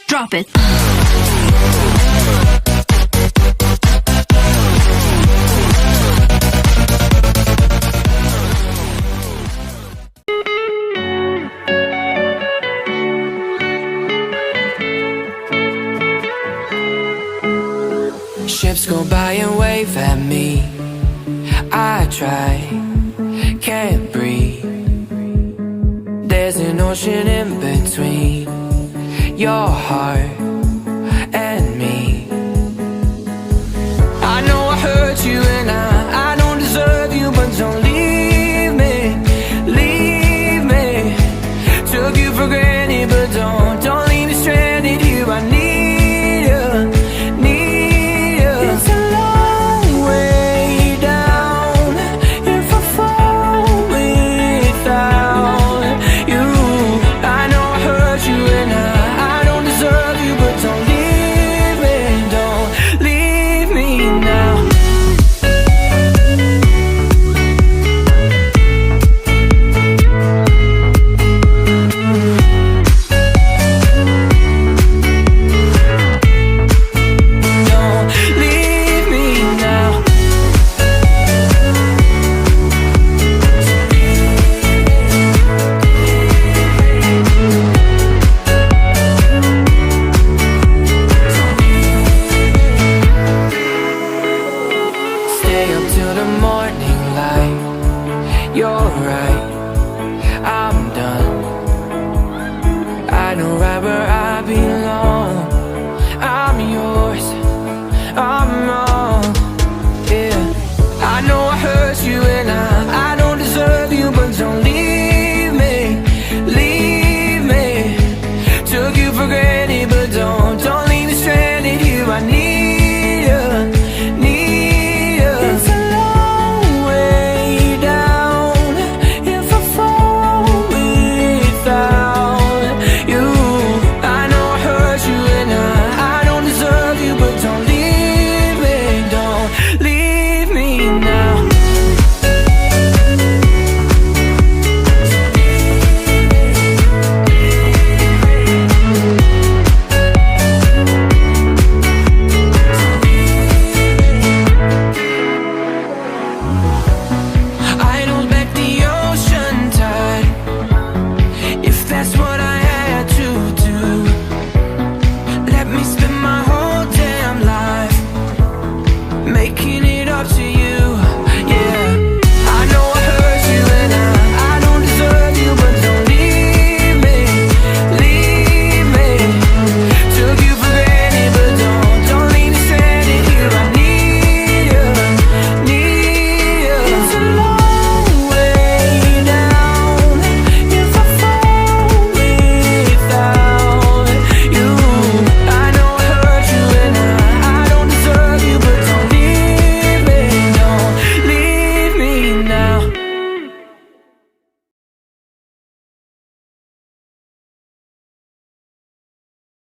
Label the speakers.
Speaker 1: Drop it.
Speaker 2: Ships go by and wave at me. I try, can't breathe. There's an ocean in between your heart and me. I know I hurt you and I don't deserve you, but don't leave me, leave me. Took you for granted, but don't leave me stranded here. I need you, need you. It's a long way down if I fall without you. I know I hurt you and I don't deserve you, but don't leave me now. You're right, I'm done. I know right where I belong. I'm yours, I'm wrong, yeah. I know I hurt you and I don't deserve you, but don't leave me, leave me. Took you for granted, but don't